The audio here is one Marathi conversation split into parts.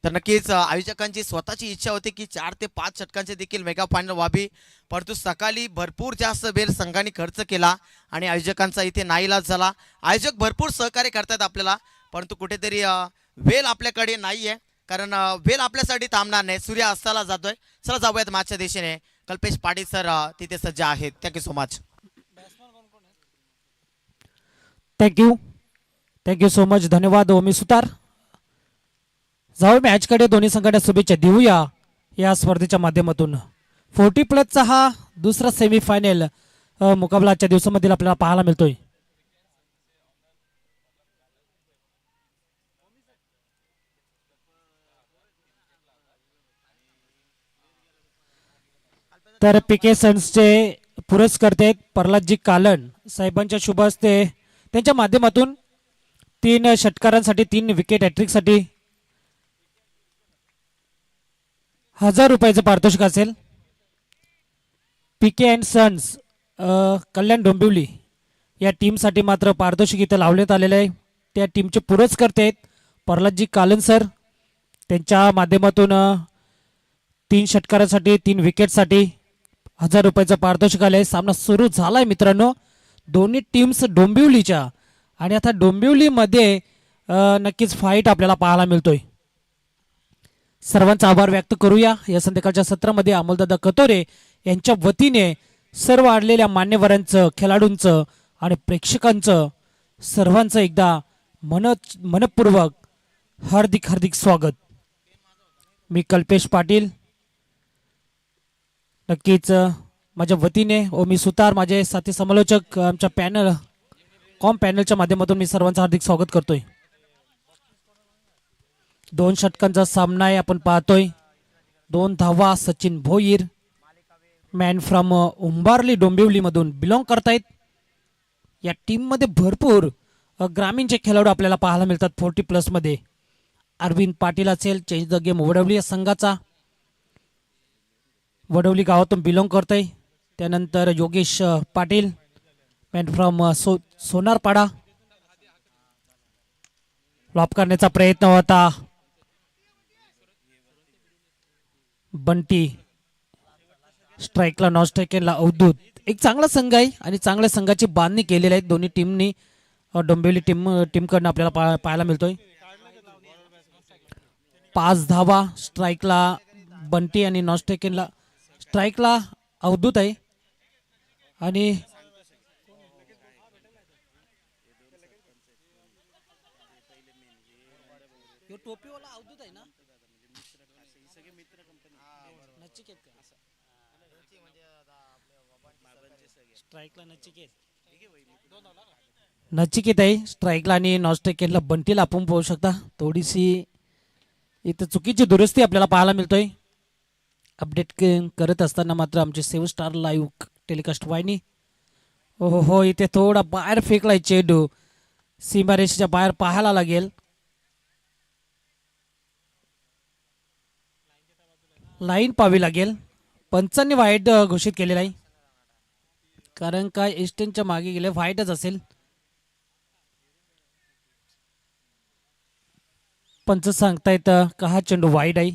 तर नक्कीच आयोजकांची स्वतःची इच्छा होती की 4 ते 5 षटकांचे देखील मेगा फायनल व्हावी, परंतु सकाळी भरपूर जास्त वेळ संघाने खर्च केला आणि आयोजकांचा इथे नाईलाज झाला. आयोजक भरपूर सहकार्य करतात आपल्याला, परंतु कुठेतरी वेळ आपल्याकडे नाहीये, कारण वेळ आपल्यासाठी थांबणार नाही. सूर्य अस्ताला जातोय. चला जाऊयात मागच्या दिशेने. कल्पेश पाटील सर तिथे सज्ज आहेत. Thank you so much. Thank you so much. धन्यवाद ओमी सुतार. जाऊ मॅचकडे दोन्ही संघांना शुभेच्छा देऊया या स्पर्धेच्या माध्यमातून. 40+ हा दुसरा सेमीफायनल मुकाबला आजच्या दिवसामध्ये आपल्याला पाहायला मिळतोय. तर पीके सन्सचे पुरस्कर्ते प्रल्हादजी कालन साहेबांच्या शुभ हस्ते त्यांच्या माध्यमातून 3 षटकारांसाठी 3 विकेट हॅट्रिकसाठी 1000 रुपयाचं पारितोषिक असेल. पीके अँड सन्स कल्याण डोंबिवली या टीमसाठी मात्र पारितोषिक इथं लावण्यात आलेलं आहे. त्या टीमचे पुरस्कर्ते आहेत प्रल्हादजी कालन सर. त्यांच्या माध्यमातून 3 षटकारांसाठी 3 विकेटसाठी 1000 रुपयाचं पारितोषिक आलं आहे. सामना सुरू झाला आहे मित्रांनो. दोन्ही टीम्स डोंबिवलीच्या आणि आता डोंबिवलीमध्ये नक्कीच फाईट आपल्याला पाहायला मिळतोय. सर्वांचा आभार व्यक्त करूया. या संध्याकाळच्या सत्रामध्ये अमोलदादा कतोरे यांच्या वतीने सर्व आलेल्या मान्यवरांचं, खेळाडूंचं आणि प्रेक्षकांचं सर्वांचं एकदा मनपूर्वक हार्दिक स्वागत. मी कल्पेश पाटील. नक्कीच माझ्या वतीने ओमी सुतार, माझे साथी समालोचक, आमच्या पॅनलच्या माध्यमातून मी सर्वांचं हार्दिक स्वागत करतोय. 2 षटकांचा सामना आहे आपण पाहतोय. 2 धावा सचिन भोईर, मॅन फ्रॉम उंबारली डोंबिवलीमधून बिलॉंग करतायत. या टीममध्ये भरपूर ग्रामीणचे खेळाडू आपल्याला पाहायला मिळतात. 40+ मध्ये अरविंद पाटील असेल, चेंज द गेम वडवली या संघाचा, वडवली गावातून बिलॉंग करतोय. त्यानंतर Yogesh Patil, man from Sonarpada. Flop करण्याचा प्रयत्न होता. बंटी स्ट्राईकला, नॉन स्ट्राईकला अवधूत. एक चांगला संघ आहे आणि चांगल्या संघाची बांधणी केलेली आहे दोन्ही टीमनी. डोंबिवली टीमकडनं आपल्याला पाहायला मिळतोय. 5 धावा. स्ट्राईकला बंटी आणि नॉन स्ट्राईकला, स्ट्राईकला अवधूत आहे. आणि टोपीवाला अवधूत आहे ना, नचिकेत आहे स्ट्राईकला आणि नॉन स्ट्राईकला बंटीला आपण पाहू शकता. थोडीशी इथं चुकीची दुरुस्ती आपल्याला पाहायला मिळतोय. अपडेट करत असताना मात्र आमचे 7 स्टार लाईव्ह टेलिकास्ट वाहिनी हो इथे थोडा बाहेर फेकलाय चेंडू. सीमारेषेच्या बाहेर पाहायला लागेल. लाईन पाहावी लागेल. पंचांनी वाईट घोषित केलेला आहे, कारण काय एस्टनच्या मागे गेले, वाईटच असेल. पंच सांगतायत का हा चेंडू वाईट आहे.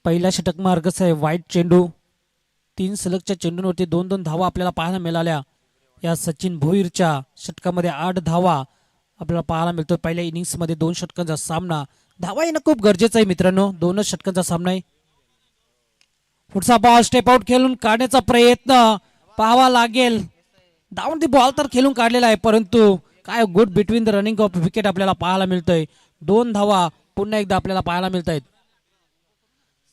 पहिला षटक मार्गच आहे वाईट चेंडू. 3 सलगच्या चेंडूंवरती 2-2 धावा आपल्याला पाहायला मिळाल्या. या सचिन भोईरच्या षटकामध्ये 8 धावा आपल्याला पाहायला मिळतो. पहिल्या इनिंग्समध्ये 2 षटकांचा सामना. धावा येणं खूप गरजेचं आहे मित्रांनो. 2च षटकांचा सामना आहे. पुढचा बॉल स्टेप आउट खेळून काढण्याचा प्रयत्न पाहावा लागेल. डाऊन दी बॉल तर खेळून काढलेला आहे, परंतु काय good between the running of wicket आपल्याला पाहायला मिळतोय. 2 धावा पुन्हा एकदा आपल्याला पाहायला मिळत आहेत.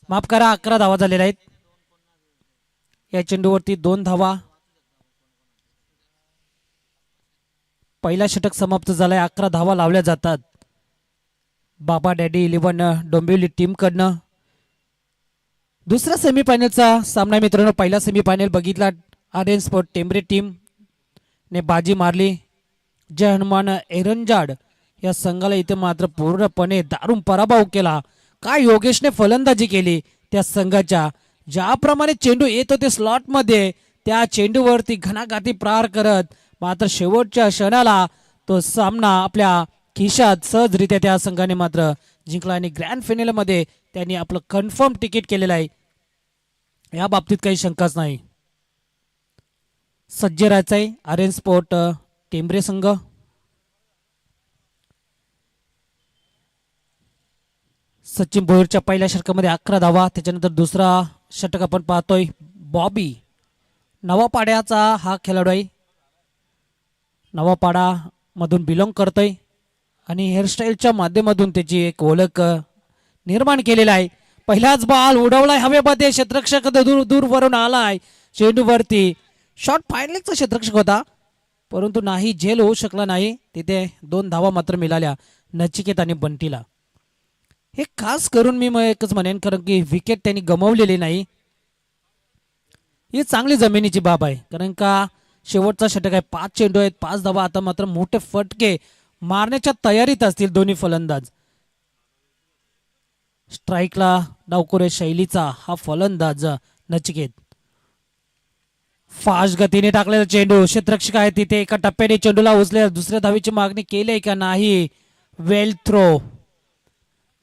माफ करा, 11 धावा झालेल्या आहेत. या चेंडूवरती 2 धावा. पहिला षटक समाप्त झालाय. 11 धावा लावल्या जातात बाबा डॅडी 11 डोंबिवली टीमकडनं. दुसरा सेमीफायनलचा सामना मित्रांनो. पहिला सेमीफायनल बघितला, आर्यन स्पोर्ट टेंबरे टीम ने बाजी मारली. जय हनुमान एरंजाड या संघाला इथे मात्र पूर्णपणे दारुण पराभव केला. काय योगेशने फलंदाजी केली त्या संघाच्या. ज्याप्रमाणे चेंडू येत होते स्लॉट मध्ये त्या चेंडूवरती घणाघाती प्रहार करत मात्र शेवटच्या क्षणाला तो सामना आपल्या खिशात सहजरित्या त्या संघाने मात्र जिंकला आणि ग्रँड फायनलमध्ये त्यांनी आपलं कन्फर्म तिकीट केलेलं आहे. या बाबतीत काही शंकाच नाही. सज्ज राहायचं आहे आर्यन स्पोर्ट टेंबरे संघ. सचिन भोईरच्या पहिल्या षटकामध्ये 11 धावा. त्याच्यानंतर दुसरा षटक आपण पाहतोय बॉबी नवापाड्याचा हा खेळाडू आहे. नवापाडा मधून बिलॉंग करतोय आणि हेअरस्टाईलच्या माध्यमातून त्याची एक ओळख निर्माण केलेला आहे. पहिलाच बॉल उडवलाय हवेमध्ये, क्षेत्ररक्षक दूर दूरवरून आलाय चेंडूवरती. शॉट फायनलिंगचा क्षेत्ररक्षक होता परंतु नाही, झेल होऊ शकला नाही. तिथे 2 धावा मात्र मिळाल्या नचिकेत आणि बंटीला. हे खास करून मी एकच म्हणेन कारण की विकेट त्यांनी गमावलेली नाही. ही चांगली जमिनीची बाब आहे कारण का शेवटचा षटक आहे. 5 चेंडू आहेत, 5 धावा. आता मात्र मोठे फटके मारण्याच्या तयारीत असतील दोन्ही फलंदाज. स्ट्राईकला डावखोरे शैलीचा हा फलंदाज नचिकेत. फास्ट गतीने टाकलेला चेंडू, क्षेत्ररक्षक आहे तिथे एका टप्प्याने चेंडूला उचले, दुसऱ्या धावेची मागणी केली का नाही. वेल थ्रो.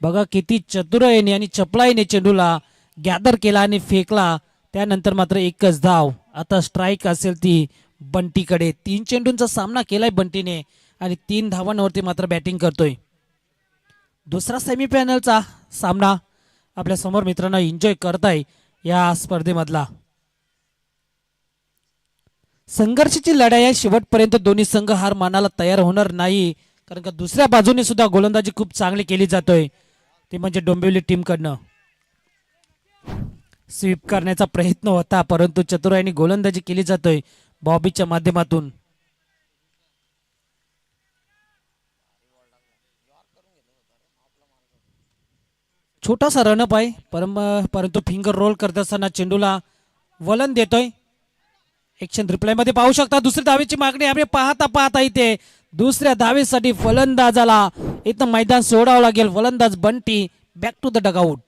बघा किती चतुराईने आणि चपलाईने चेंडूला गॅदर केला आणि फेकला. त्यानंतर मात्र एकच धाव. आता स्ट्राईक असेल ती बंटीकडे. 3 चेंडूंचा सामना केलाय बंटीने आणि 3 धावांवरती मात्र बॅटिंग करतोय. दुसरा सेमीफायनलचा सामना आपल्या समोर मित्रांनो एन्जॉय करताय या स्पर्धेमधला. संघर्षाची लढाई आहे शेवटपर्यंत. दोन्ही संघ हार मानायला तयार होणार नाही कारण का दुसऱ्या बाजूने सुद्धा गोलंदाजी खूप चांगली केली जातोय. ते म्हणजे डोंबिवली टीमकडनं स्वीप करण्याचा प्रयत्न होता परंतु चतुराईने गोलंदाजी केली जातोय बॉबीच्या माध्यमातून. छोटासा रनअप आहे परंतु फिंगर रोल करत असताना चेंडूला वलन देतोय. एक्शन रिप्लाय मध्ये पाहू शकता दुसरी धावेची मागणी. आम्ही पाहता पाहता इथे दुसऱ्या धावेसाठी फलंदाजाला इथं मैदान सोडावं लागेल. फलंदाज Bunty back to the dugout.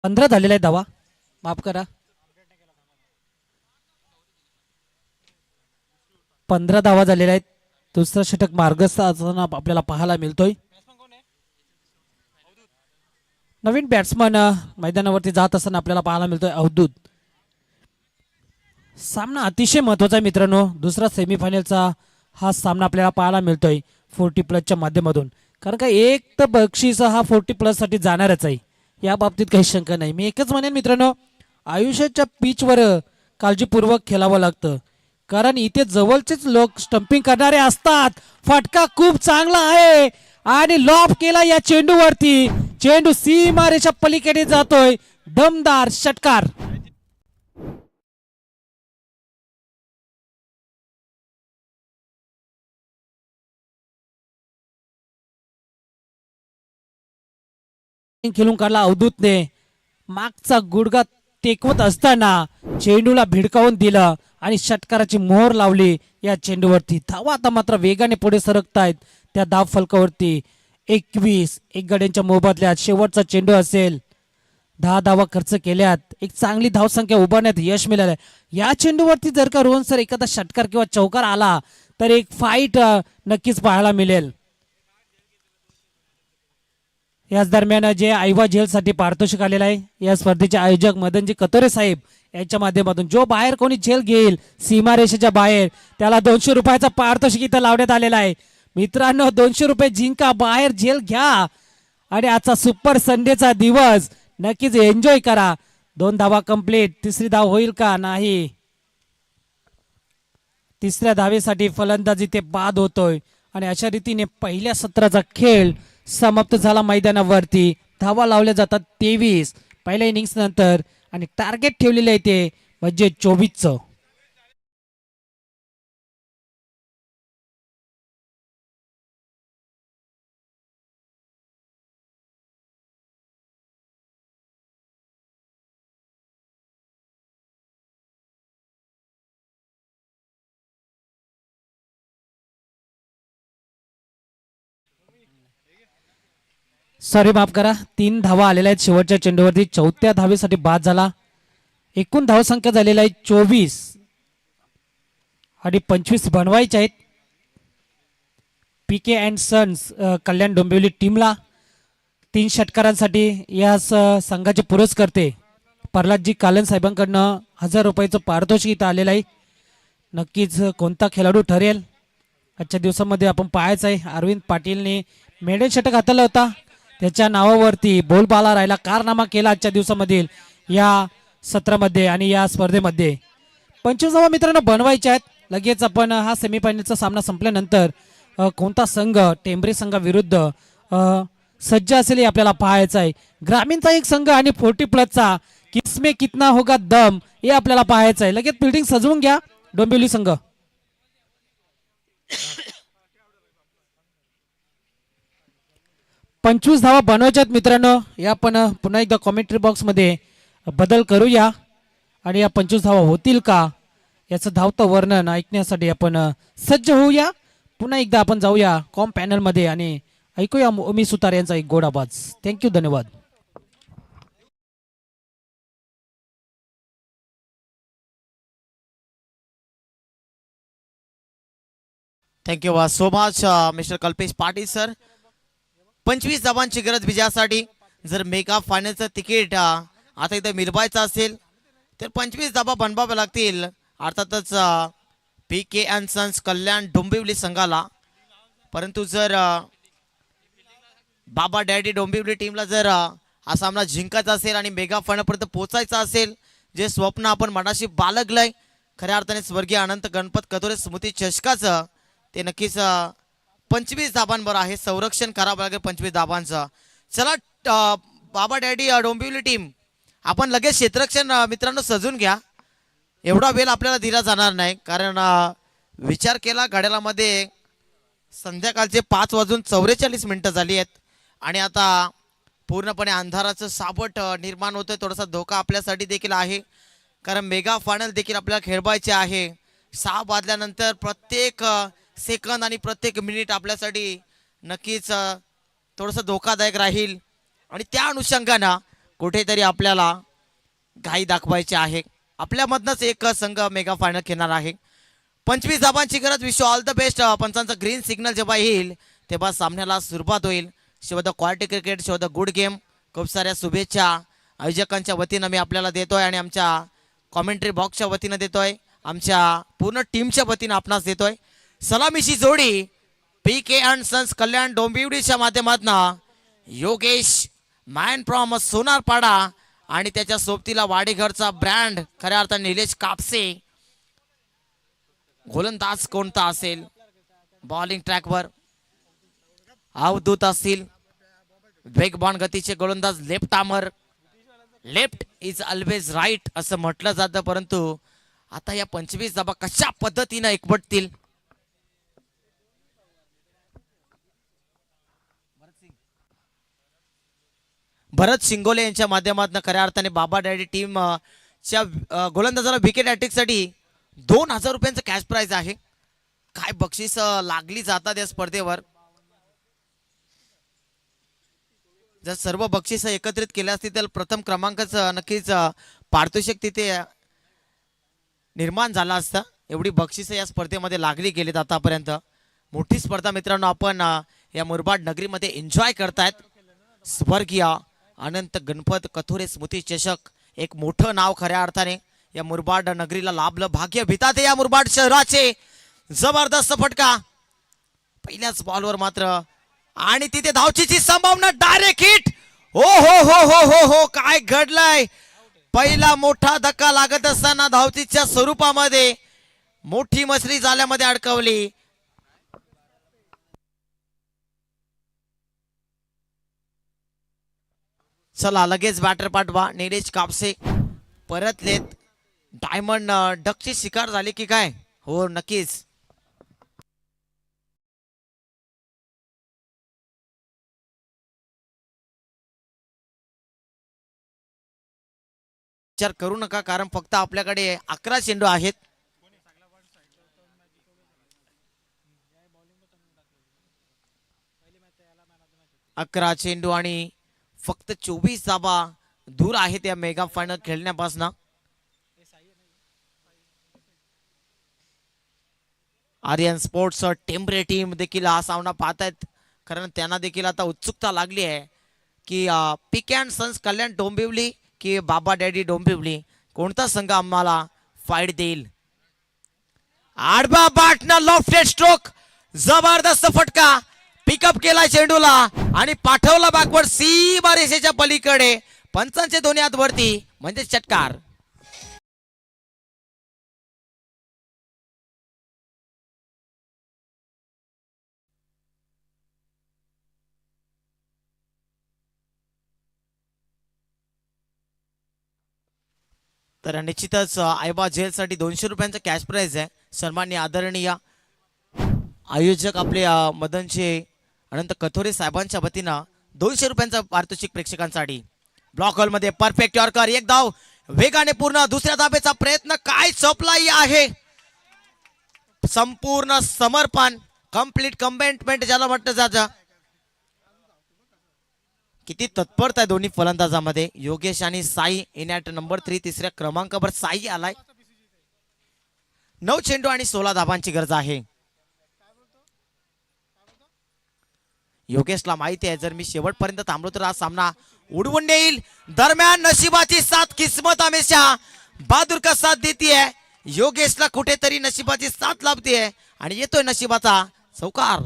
पंधरा झालेला आहे धावा, माफ करा. 15 धावा झालेल्या आहेत. दुसरा षटक मार्गस्थ असताना आपल्याला पाहायला मिळतोय. नवीन बॅट्समन मैदानावरती जात असताना आपल्याला पाहायला मिळतोय अवधूत. सामना अतिशय महत्वाचा आहे मित्रांनो. दुसरा सेमीफायनलचा हा सामना आपल्याला पाहायला मिळतोय 40+ माध्यमातून कारण का एक तर बक्षीस हा 40+ साठी जाणारच आहे. या बाबतीत काही शंका नाही. मी एकच म्हणेन मित्रांनो आयुष्याच्या पिचवर काळजीपूर्वक खेळावं लागतं कारण इथे जवळचेच लोक स्टंपिंग करणारे असतात. फटका खूप चांगला आहे आणि लॉब केला या चेंडूवरती. चेंडू सीमारेषा पलीकडे जातोय. दमदार षटकार. खेळून काढला अवधूतने. मागचा गुडघा टेकवत असताना चेंडूला भिडकावून दिलं आणि षटकाराची मोहर लावली या चेंडूवरती. धावा आता मात्र वेगाने पुढे सरकतायत त्या धाव फलकावरती. 21 एक गड्यांच्या मोबदल्यात शेवटचा चेंडू असेल. 10 धावा खर्च केल्यात. एक चांगली धावसंख्या उभारण्यात यश मिळालं. या चेंडूवरती जर का रोहन सर एखादा षटकार किंवा चौकार आला तर एक फाईट नक्कीच पाहायला मिळेल. याच दरम्यान जे आयवा झेलसाठी पारितोषिक आलेला आहे या स्पर्धेचे आयोजक मदनजी कतोरे साहेब यांच्या माध्यमातून जो बाहेर कोणी झेल घेईल सीमारेषेच्या बाहेर त्याला 200 रुपयाचा पारितोषिक इथं लावण्यात आलेला आहे. मित्रांनो 200 रुपये जिंका, बाहेर झेल घ्या आणि आजचा सुपर संडेचा दिवस नक्कीच एन्जॉय करा. 2 धावा कंप्लीट. तिसरी धाव होईल का नाही. तिसऱ्या धावेसाठी फलंदाजी ते बाद होतोय आणि अशा रीतीने पहिल्या सत्राचा खेळ समाप्त झाला मैदानावरती. धावा लावल्या जातात 23 पहिल्या इनिंग्स नंतर आणि टार्गेट ठेवलेले आहे ते म्हणजे 24चं. सॉरी माफ करा, 3 धावा आलेल्या आहेत शेवटच्या चेंडूवरती. 4थ्या धावेसाठी बाद झाला. एकूण धावसंख्या झालेला आहे 24 आणि 25 बनवायचे आहेत पीके अँड सन्स कल्याण डोंबिवली टीमला. 3 षटकारांसाठी या संघाचे पुरस्कर्ते प्रल्हादजी कालन साहेबांकडनं 1000 रुपयाचं पारितोषिक इथं आलेलं आहे. नक्कीच कोणता खेळाडू ठरेल आजच्या दिवसामध्ये आपण पाहायचं आहे. अरविंद पाटीलने मेडल षटक हाताळला होता, त्याच्या नावावरती बोलबाला राहिला, कारनामा केला आजच्या दिवसामधील या सत्रामध्ये आणि या स्पर्धेमध्ये. 25 धावा मित्रांनो बनवायच्या आहेत. लगेच आपण हा सेमीफायनलचा सामना संपल्यानंतर कोणता संघ टेंबरे संघाविरुद्ध सज्ज असेल हे आपल्याला पाहायचं आहे. ग्रामीणचा एक संघ आणि 40+ किसमे कितना होगा दम हे आपल्याला पाहायचं आहे. लगेच बिल्डिंग सजवून घ्या डोंबिवली संघ. पंचवीस धावा बनवायच्यात मित्रांनो. या आपण पुन्हा एकदा कॉमेंट्री बॉक्समध्ये बदल करूया आणि या 25 धावा होतील का याचं धावतं वर्णन ऐकण्यासाठी आपण सज्ज होऊया. पुन्हा एकदा आपण जाऊया कॉम पॅनलमध्ये आणि ऐकूया ओमी सुतार यांचा एक गोड आवाज. थँक्यू, धन्यवाद. Thank you so much mister Kalpesh Patil sir. 25 धावांची गरज विजयासाठी. जर मेगा फायनलचं तिकीट आता इथं मिळवायचं असेल तर 25 धावा बनवाव्या लागतील. अर्थातच P K and sons Kalyan Dombivli संघाला. परंतु जर बाबा डॅडी डोंबिवली टीमला जर हा सामना जिंकायचा असेल आणि मेगा फायनलपर्यंत पोहोचायचं असेल, जे स्वप्न आपण मनाशी बाळगलंय खऱ्या अर्थाने स्वर्गीय अनंत गणपत कथोरे स्मृती चषकाचं, ते नक्कीच 25 धाबांवर आहे. संरक्षण करावं लागेल 25 धाबांचं. चला बाबा डॅडी डोंबिवली टीम, आपण लगेच क्षेत्ररक्षण मित्रांनो सजून घ्या. एवढा वेळ आपल्याला दिला जाणार नाही, कारण विचार केला घड्याळामध्ये संध्याकाळचे 5:44 झाली आहेत आणि आता पूर्णपणे अंधाराचं सावट निर्माण होतंय. थोडासा धोका आपल्यासाठी देखील आहे, कारण मेगा फायनल देखील आपल्याला खेळवायचे आहे. 6 वाजल्यानंतर प्रत्येक सेकंद आणि प्रत्येक मिनिट आपल्यासाठी नक्कीच थोडंसं धोकादायक राहील आणि त्या अनुषंगानं कुठेतरी आपल्याला घाई दाखवायची आहे. आपल्यामधनंच एक संघ मेगा फायनल खेळणार आहे. 25 धाबांची गरज. Wish all the best. पंचांचा ग्रीन सिग्नल जेव्हा येईल तेव्हा सामन्याला सुरुवात होईल. Shiv the quality cricket, Shiv the good game. खूप साऱ्या शुभेच्छा आयोजकांच्या वतीनं मी आपल्याला देतोय आणि आमच्या कॉमेंट्री बॉक्सच्या वतीनं देतोय, आमच्या पूर्ण टीमच्या वतीनं आपणास देतोय. सलामीची जोडी पी के अँड सन्स कल्याण डोंबिवलीच्या माध्यमातून योगेश मॅन फ्रॉम सोनारपाडा आणि त्याच्या सोबतीला वाडेघरचा ब्रँड खऱ्या अर्थाने निलेश कापसे. गोलंदाज कोणता असेल बॉलिंग ट्रॅकवर? अवधूत असतील. वेगवान गतीचे गोलंदाज left armer. Left is always right असं म्हटलं जातं, परंतु आता या 25 धाबा कशा पद्धतीनं एकवटतील? भरत शिंगोले यांच्या माध्यमातून खऱ्या अर्थाने बाबा डॅडी टीम च्या गोलंदाजाला विकेट हॅट्रिकसाठी 2000 रुपयांचं कॅश प्राइज आहे. काय बक्षीस लागली जातात या स्पर्धेवर. जर सर्व बक्षीस एकत्रित केले असतील तर प्रथम क्रमांकाच नक्कीच पारितोषिक तिथे निर्माण झाला असता. एवढी बक्षीस या स्पर्धेमध्ये लागली गेलीत आतापर्यंत. मोठी स्पर्धा मित्रांनो आपण या मुरबाड नगरीमध्ये एन्जॉय करतायत. स्वर्गीय अनंत गणपत कथोरे स्मृती चषक, एक मोठं नाव खऱ्या अर्थाने या मुरबाड नगरीला लाभलं. भाग्य भितात या मुरबाड शहराचे. जबरदस्त फटका पहिल्याच बॉलवर मात्र, आणि तिथे धावचीची संभावना. Direct hit. हो हो हो हो हो हो, काय घडलंय? पहिला मोठा धक्का लागत असताना धावचीच्या स्वरूपामध्ये मोठी मछली जाळ्यामध्ये अडकवली. चला लगेच बॅटर पाठवा. निलेश कापसे परतलेत. डायमंड डकची शिकार झाली की काय? हो नक्कीच. विचार करू नका, कारण फक्त आपल्याकडे 11 चेंडू आहेत. 11 चेंडू आणि फक्त 24 धावा दूर आहेत या मेगा फायनल खेळण्यापासून. आर्यन स्पोर्ट्स टेंबरे टीम देखील हा सामना पाहतायत, कारण त्यांना देखील आता उत्सुकता लागली आहे की पिक अँड सन्स कल्याण डोंबिवली की बाबा डॅडी डोंबिवली कोणता संघ आम्हाला फाईट देईल. आडबा बाटना लॉफ्टेड स्ट्रोक, जबरदस्त फटका, पिकअप केला चेंडूला आणि पाठवला बॅकवर्ड सीमा रेषेच्या पलीकडे. पंचांचे दोन्ही हात वरती म्हणजे षटकार. तर निश्चितच आयबा जेलसाठी 200 रुपयांचा कॅश प्राइज आहे. सन्मान्य आदरणीय आयोजक आपले मदनचे अनंत कथोरे साहेबांच्या वतीनं 200 रुपयांचा पारितोषिक प्रेक्षकांसाठी. ब्लॉक हॉल मध्ये परफेक्ट यॉर्कर, एक धाव वेगाने पूर्ण. दुसऱ्या धावेचा प्रयत्न, काय सप्लाय आहे, संपूर्ण समर्पण, कम्प्लीट कमिटमेंट ज्याला म्हटलं जातं. किती तत्परता आहे दोन्ही फलंदाजामध्ये. योगेश आणि साई इन ॲट नंबर 3, तिसऱ्या क्रमांकावर साई आलाय. 9 चेंडू आणि 16 धावांची गरज आहे. योगेशला माहिती आहे जर मी शेवटपर्यंत थांबलो तर हा सामना उडवून नेईल. दरम्यान नशिबाची साथ, किस्मत हमेशा बहादूर का साथ देतीये. योगेशला कुठेतरी नशिबाची साथ लाभतीये आणि येतोय नशिबाचा चौकार.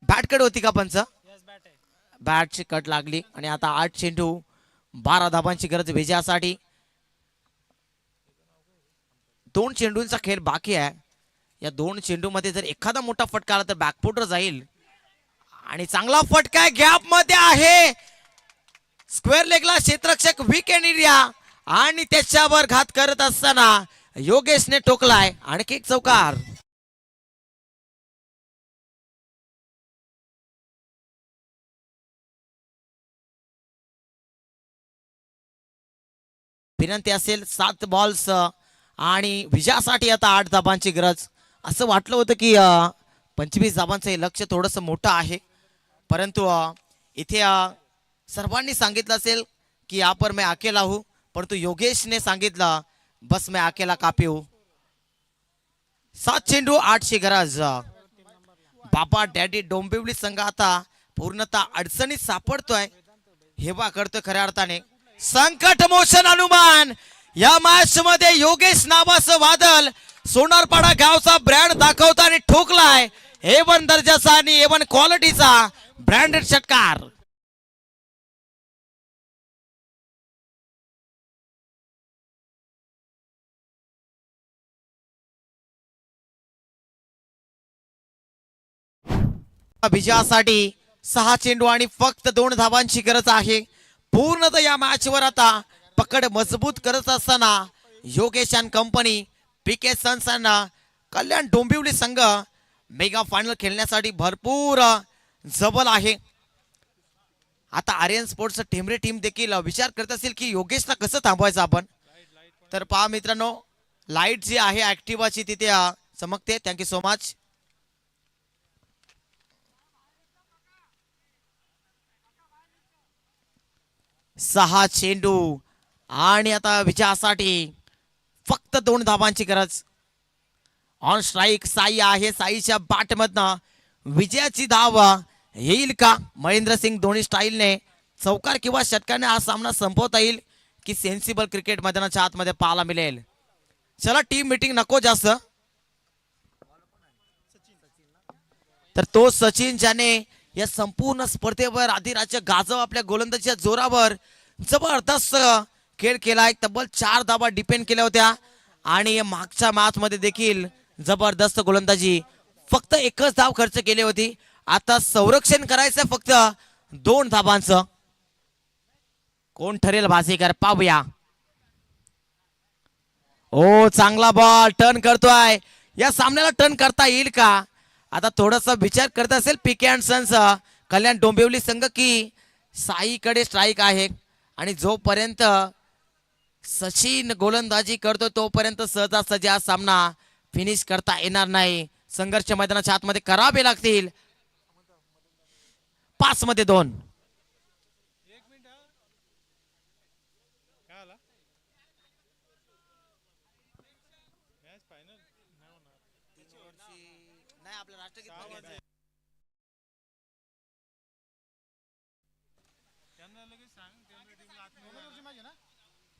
बॅट कट होती का पंच? बॅटची कट लागली आणि आता 8 चेंडू 12 धाबांची गरज विजयासाठी. 2 चेंडूंचा खेळ बाकी आहे. या 2 चेंडूमध्ये जर एखादा मोठा फटका आला तर बॅकफुटर जाईल आणि चांगला फटका गॅप मध्ये आहे. स्क्वेअर लेगला क्षेत्ररक्षक विकेट एरिया आणि त्याच्यावर घात करत असताना योगेशने ठोकलाय. आणखी एक चौकार. विनंती असेल 7 बॉल्स आणि विजयासाठी आता 8 धाबांची गरज. असं वाटलं होतं की 25 धाबांचं हे लक्ष थोडंसं मोठं आहे, परंतु इथे सर्वांनी सांगितलं असेल की यहाँ पर मैं अकेला हूं, परंतु योगेशने सांगितलं बस मैं अकेला काफी हूं. 7 चेंडू 8 ची गरज. बाबा डॅडी डोंबिवली संघ आता पूर्णतः अडचणीत सापडतोय, हेवा करतोय खऱ्या अर्थाने. संकट मोशन हनुमान या मॅच मध्ये योगेश नावाचं वादळ सोनारपाडा गावचा ब्रँड दाखवता आणि ठोकलाय. A1 दर्जाचा आणि A1 क्वालिटीचा ब्रँडेड षटकार. विजयासाठी 6 चेंडू आणि फक्त 2 धावांची गरज आहे. पूर्णतः या मॅच वर आता पकड मजबूत करत असताना Yogesh and company, PK sons and Kalyan Dombivli संघ मेगा फायनल खेळण्यासाठी भरपूर जबल आहे. आता आर्यन स्पोर्ट्स टेंबरे टीम देखील विचार करत असेल की योगेशला कसं थांबवायचं आपण. तर पहा मित्रांनो, लाईट जी आहे ऍक्टिवाची तिथे चमकते. Thank you so much. सहा चेंडू आणि आता विजयासाठी फक्त 2 धावांची गरज. ऑन स्ट्राईक साई आहे. साईच्या बॅटमधनं विजयाची धाव येईल का? महेंद्रसिंग धोनी स्टाईलने चौकार किंवा षटकाने हा सामना संपवता येईल की सेन्सिबल क्रिकेट मैदानाच्या आतमध्ये पाहायला मिळेल. चला टीम मीटिंग नको जास्त. तर तो सचिन ज्याने या संपूर्ण स्पर्धेवर अधिराज्य गाजव आपल्या गोलंदाजीच्या जोरावर जबरदस्त खेळ केला. एक तब्बल 4 धावा डिपेंड केल्या होत्या आणि मागच्या मॅच मध्ये देखील जबरदस्त गोलंदाजी. फक्त 1च धाव खर्च केली होती. आता संरक्षण करायचं फक्त 2 धावांचं. कोण ठरेल बाजीगर पाहूया. ओ चांगला बॉल टर्न करतोय. या सामन्याला टर्न करता येईल का? आता थोडासा विचार करत असेल पीके अँड सन्स कल्याण डोंबिवली संघ की साईकडे स्ट्राईक आहे आणि जोपर्यंत सचिन गोलंदाजी करतो तोपर्यंत सहजासहजी हा सामना फिनिश करता येणार नाही. संघर्ष मैदानाच्या आतमध्ये करावे लागतील. 5 मध्ये 2.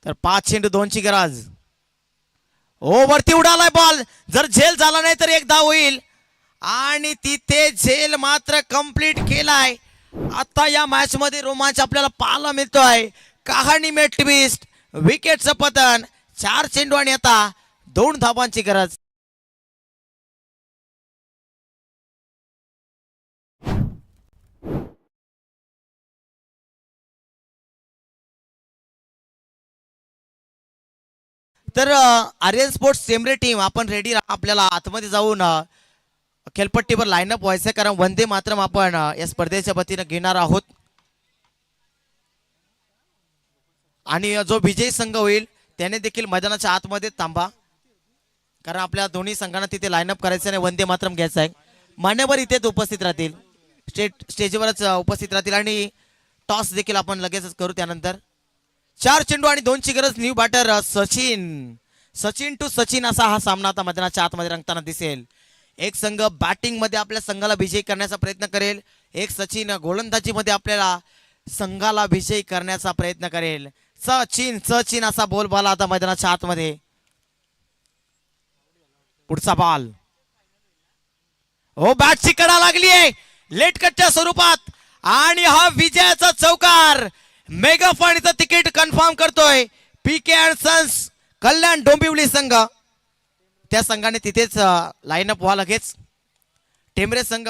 तर 5 चेंडू 2 ची गरज. ओ वरती उडालाय बॉल. जर झेल झाला नाही तर एक धाव होईल आणि तिथे झेल मात्र कंप्लीट केलाय. आता या मॅच मध्ये रोमांच आपल्याला पाहायला मिळतोय. कहाणी में ट्विस्ट. विकेटचं पतन. 4 चेंडू आणि आता 2 धावांची गरज. तर आर्यन स्पोर्ट्स सेमरे टीम आपण रेडी. आपल्याला आतमध्ये जाऊन खेळपट्टीवर लाईनअप व्हायचं, कारण वंदे मातरम आपण या स्पर्धेच्या वतीनं घेणार आहोत. आणि जो विजयी संघ होईल त्याने देखील मैदानाच्या आतमध्ये थांबा, कारण आपल्या दोन्ही संघांना तिथे लाईनअप करायचं आणि वंदे मातरम घ्यायचं आहे. मान्यवर इथेच उपस्थित राहतील, स्टेजवरच उपस्थित राहतील आणि टॉस देखील आपण लगेचच करू. त्यानंतर 4 चेंडू आणि 2 ची गरज. New batter Sachin to Sachin असा हा सामना आता मैदानाच्या आतमध्ये रंगताना दिसेल. एक संघ बॅटिंग मध्ये आपल्या संघाला विजयी करण्याचा प्रयत्न करेल, एक सचिन गोलंदाजी मध्ये आपल्याला संघाला विजयी करण्याचा प्रयत्न करेल. सचिन असा बोल बाला आता मैदानाच्या आतमध्ये. पुढचा बॉल. हो बॅटची कडा लागली आहे लेट कटच्या स्वरूपात आणि हा विजयाचा चौकार. मेगा फंडचं तिकीट कन्फर्म करतोय पीके अँड सन्स कल्याण डोंबिवली संघ. त्या संघाने तिथेच लाईनअप व्हा लगेच. टेंबरे संघ